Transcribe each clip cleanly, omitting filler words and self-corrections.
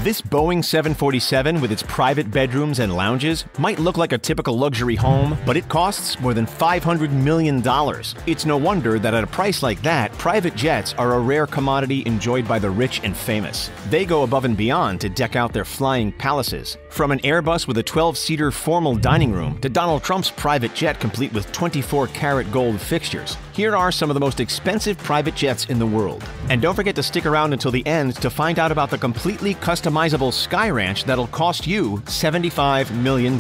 This Boeing 747 with its private bedrooms and lounges might look like a typical luxury home, but it costs more than $500 million. It's no wonder that at a price like that, private jets are a rare commodity enjoyed by the rich and famous. They go above and beyond to deck out their flying palaces. From an Airbus with a 12-seater formal dining room to Donald Trump's private jet complete with 24-karat gold fixtures, here are some of the most expensive private jets in the world. And don't forget to stick around until the end to find out about the completely customizable Sky Ranch that'll cost you $75 million.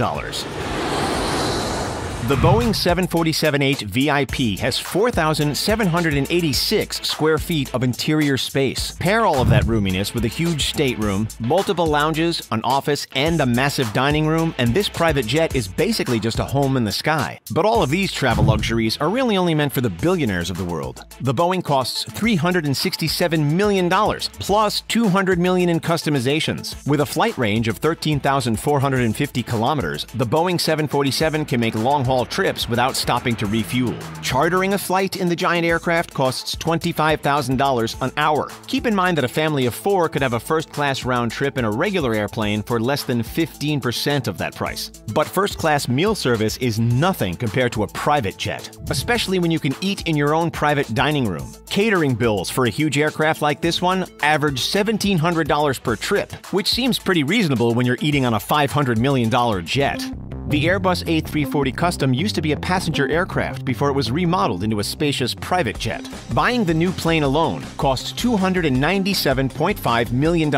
The Boeing 747-8 VIP has 4,786 square feet of interior space. Pair all of that roominess with a huge stateroom, multiple lounges, an office, and a massive dining room, and this private jet is basically just a home in the sky. But all of these travel luxuries are really only meant for the billionaires of the world. The Boeing costs $367 million, plus $200 million in customizations. With a flight range of 13,450 kilometers, the Boeing 747 can make long-haul trips without stopping to refuel. Chartering a flight in the giant aircraft costs $25,000 an hour. Keep in mind that a family of 4 could have a first-class round trip in a regular airplane for less than 15% of that price. But first-class meal service is nothing compared to a private jet, especially when you can eat in your own private dining room. Catering bills for a huge aircraft like this one average $1,700 per trip, which seems pretty reasonable when you're eating on a $500 million jet. The Airbus A340 Custom used to be a passenger aircraft before it was remodeled into a spacious private jet. Buying the new plane alone cost $297.5 million,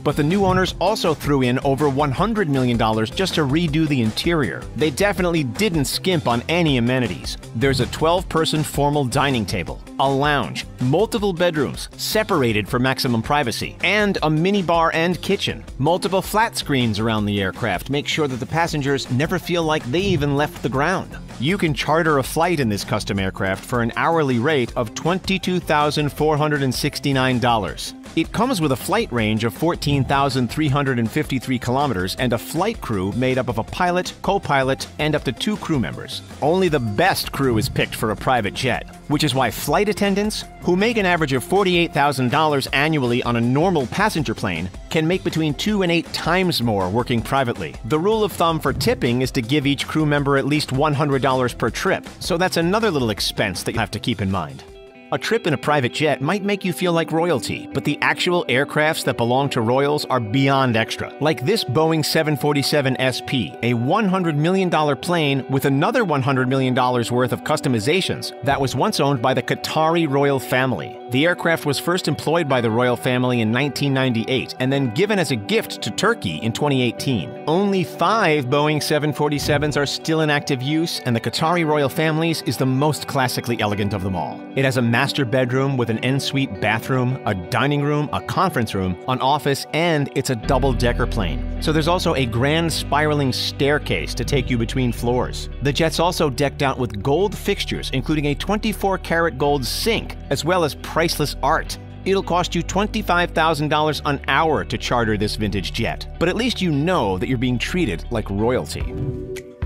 but the new owners also threw in over $100 million just to redo the interior. They definitely didn't skimp on any amenities. There's a 12-person formal dining table, a lounge, multiple bedrooms, separated for maximum privacy, and a minibar and kitchen. Multiple flat screens around the aircraft make sure that the passengers never feel like they even left the ground. You can charter a flight in this custom aircraft for an hourly rate of $22,469. It comes with a flight range of 14,353 kilometers and a flight crew made up of a pilot, co-pilot, and up to 2 crew members. Only the best crew is picked for a private jet, which is why flight attendants, who make an average of $48,000 annually on a normal passenger plane, can make between 2 and 8 times more working privately. The rule of thumb for tipping is to give each crew member at least $100 per trip, so that's another little expense that you have to keep in mind. A trip in a private jet might make you feel like royalty, but the actual aircrafts that belong to royals are beyond extra. Like this Boeing 747 SP, a $100 million plane with another $100 million worth of customizations that was once owned by the Qatari royal family. The aircraft was first employed by the royal family in 1998 and then given as a gift to Turkey in 2018. Only 5 Boeing 747s are still in active use, and the Qatari royal families is the most classically elegant of them all. It has a master bedroom with an en-suite bathroom, a dining room, a conference room, an office, and it's a double-decker plane. So there's also a grand spiraling staircase to take you between floors. The jet's also decked out with gold fixtures, including a 24-karat gold sink, as well as priceless art. It'll cost you $25,000 an hour to charter this vintage jet, but at least you know that you're being treated like royalty.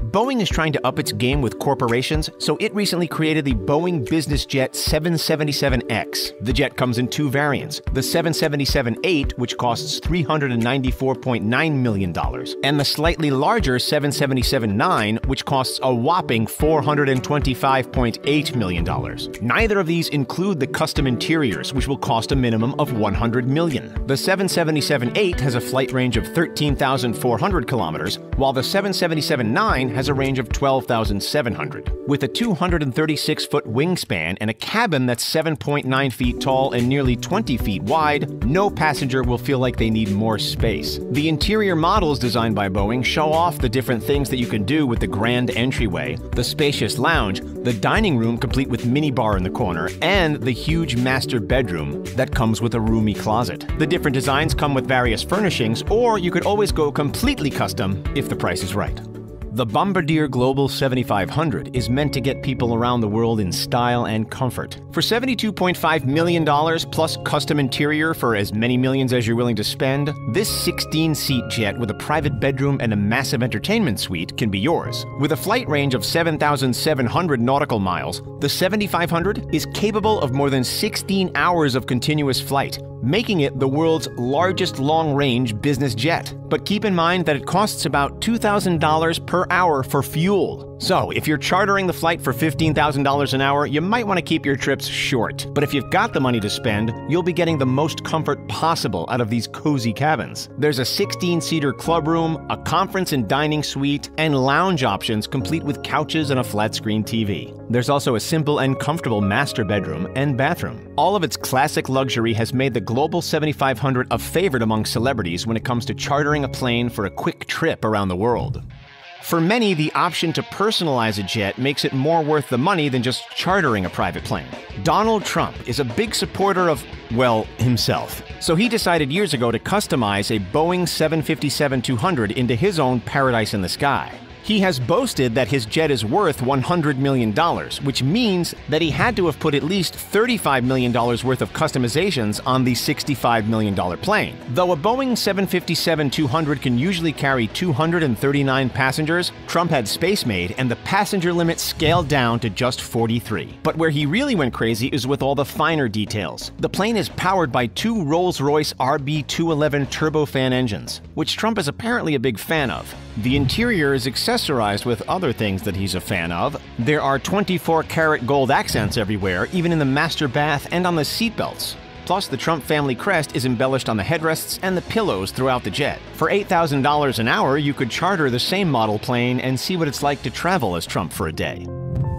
Boeing is trying to up its game with corporations, so it recently created the Boeing Business Jet 777X. The jet comes in 2 variants, the 777-8, which costs $394.9 million, and the slightly larger 777-9, which costs a whopping $425.8 million. Neither of these include the custom interiors, which will cost a minimum of $100 million. The 777-8 has a flight range of 13,400 kilometers, while the 777-9 has a range of 12,700. With a 236-foot wingspan and a cabin that's 7.9 feet tall and nearly 20 feet wide, no passenger will feel like they need more space. The interior models designed by Boeing show off the different things that you can do with the grand entryway, the spacious lounge, the dining room complete with minibar in the corner, and the huge master bedroom that comes with a roomy closet. The different designs come with various furnishings, or you could always go completely custom if the price is right. The Bombardier Global 7500 is meant to get people around the world in style and comfort. For $72.5 million plus custom interior for as many millions as you're willing to spend, this 16-seat jet with a private bedroom and a massive entertainment suite can be yours. With a flight range of 7,700 nautical miles, the 7500 is capable of more than 16 hours of continuous flight, making it the world's largest long-range business jet. But keep in mind that it costs about $2,000 per hour for fuel. So if you're chartering the flight for $15,000 an hour, you might want to keep your trips short. But if you've got the money to spend, you'll be getting the most comfort possible out of these cozy cabins. There's a 16-seater club room, a conference and dining suite, and lounge options complete with couches and a flat-screen TV. There's also a simple and comfortable master bedroom and bathroom. All of its classic luxury has made the Global 7500 a favorite among celebrities when it comes to chartering a plane for a quick trip around the world. For many, the option to personalize a jet makes it more worth the money than just chartering a private plane. Donald Trump is a big supporter of, well, himself. So he decided years ago to customize a Boeing 757-200 into his own paradise in the sky. He has boasted that his jet is worth $100 million, which means that he had to have put at least $35 million worth of customizations on the $65 million plane. Though a Boeing 757-200 can usually carry 239 passengers, Trump had space made and the passenger limit scaled down to just 43. But where he really went crazy is with all the finer details. The plane is powered by two Rolls-Royce RB211 turbofan engines, which Trump is apparently a big fan of. The interior is accessorized with other things that he's a fan of. There are 24-karat gold accents everywhere, even in the master bath and on the seatbelts. Plus, the Trump family crest is embellished on the headrests and the pillows throughout the jet. For $8,000 an hour, you could charter the same model plane and see what it's like to travel as Trump for a day.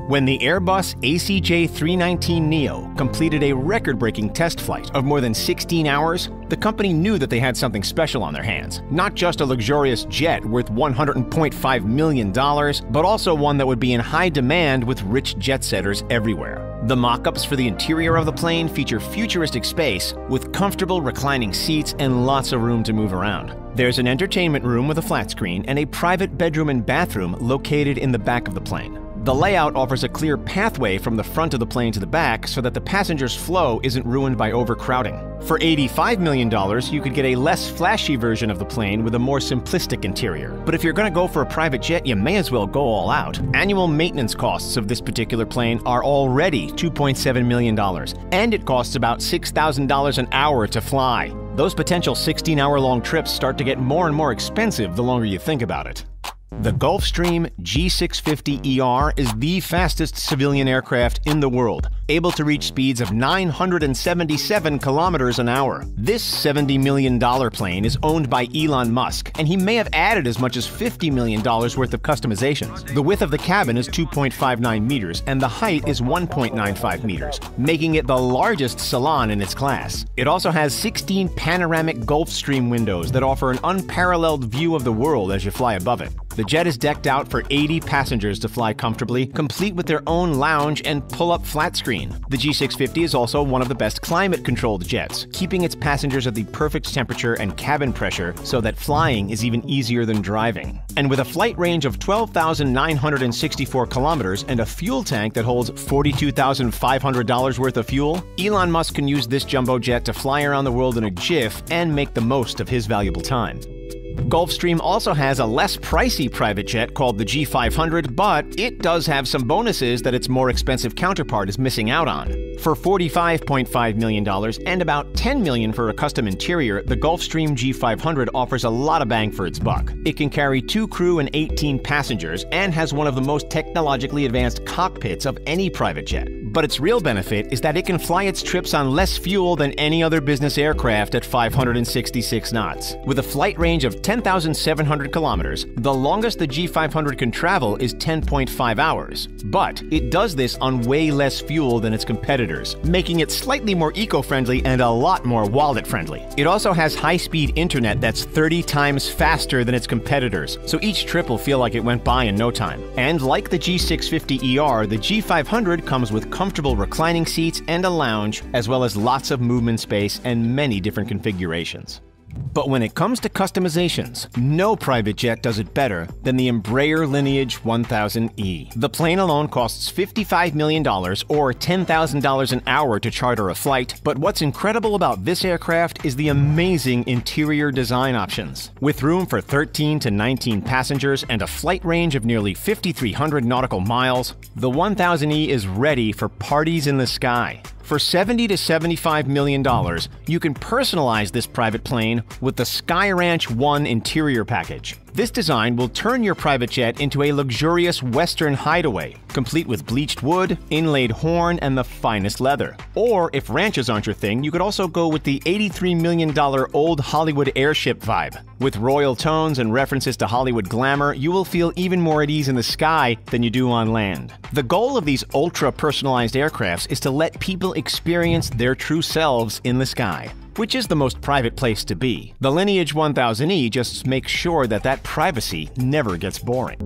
When the Airbus ACJ A340 completed a record-breaking test flight of more than 16 hours, the company knew that they had something special on their hands. Not just a luxurious jet worth $100.5 million, but also one that would be in high demand with rich jet-setters everywhere. The mock-ups for the interior of the plane feature futuristic space with comfortable reclining seats and lots of room to move around. There's an entertainment room with a flat screen and a private bedroom and bathroom located in the back of the plane. The layout offers a clear pathway from the front of the plane to the back so that the passenger's flow isn't ruined by overcrowding. For $85 million, you could get a less flashy version of the plane with a more simplistic interior. But if you're going to go for a private jet, you may as well go all out. Annual maintenance costs of this particular plane are already $2.7 million, and it costs about $6,000 an hour to fly. Those potential 16-hour-long trips start to get more and more expensive the longer you think about it. The Gulfstream G650ER is the fastest civilian aircraft in the world, able to reach speeds of 977 kilometers an hour. This $70 million plane is owned by Elon Musk, and he may have added as much as $50 million worth of customizations. The width of the cabin is 2.59 meters, and the height is 1.95 meters, making it the largest salon in its class. It also has 16 panoramic Gulfstream windows that offer an unparalleled view of the world as you fly above it. The jet is decked out for 80 passengers to fly comfortably, complete with their own lounge and pull-up flat screen. The G650 is also one of the best climate-controlled jets, keeping its passengers at the perfect temperature and cabin pressure so that flying is even easier than driving. And with a flight range of 12,964 kilometers and a fuel tank that holds $42,500 worth of fuel, Elon Musk can use this jumbo jet to fly around the world in a jiff and make the most of his valuable time. Gulfstream also has a less pricey private jet called the G500, but it does have some bonuses that its more expensive counterpart is missing out on. For $45.5 million and about $10 million for a custom interior, the Gulfstream G500 offers a lot of bang for its buck. It can carry 2 crew and 18 passengers and has one of the most technologically advanced cockpits of any private jet. But its real benefit is that it can fly its trips on less fuel than any other business aircraft at 566 knots. With a flight range of 10,700 kilometers, the longest the G500 can travel is 10.5 hours. But it does this on way less fuel than its competitors, making it slightly more eco-friendly and a lot more wallet-friendly. It also has high-speed internet that's 30 times faster than its competitors, so each trip will feel like it went by in no time. And like the G650ER, the G500 comes with comfortable reclining seats and a lounge, as well as lots of movement space and many different configurations. But when it comes to customizations, no private jet does it better than the Embraer Lineage 1000E. The plane alone costs $55 million or $10,000 an hour to charter a flight, but what's incredible about this aircraft is the amazing interior design options. With room for 13 to 19 passengers and a flight range of nearly 5,300 nautical miles, the 1000E is ready for parties in the sky. For $70 to $75 million, you can personalize this private plane with the Sky Ranch 1 interior package. This design will turn your private jet into a luxurious Western hideaway, complete with bleached wood, inlaid horn, and the finest leather. Or, if ranches aren't your thing, you could also go with the $83 million old Hollywood airship vibe. With royal tones and references to Hollywood glamour, you will feel even more at ease in the sky than you do on land. The goal of these ultra-personalized aircrafts is to let people experience their true selves in the sky, which is the most private place to be. The Lineage 1000E just makes sure that that privacy never gets boring.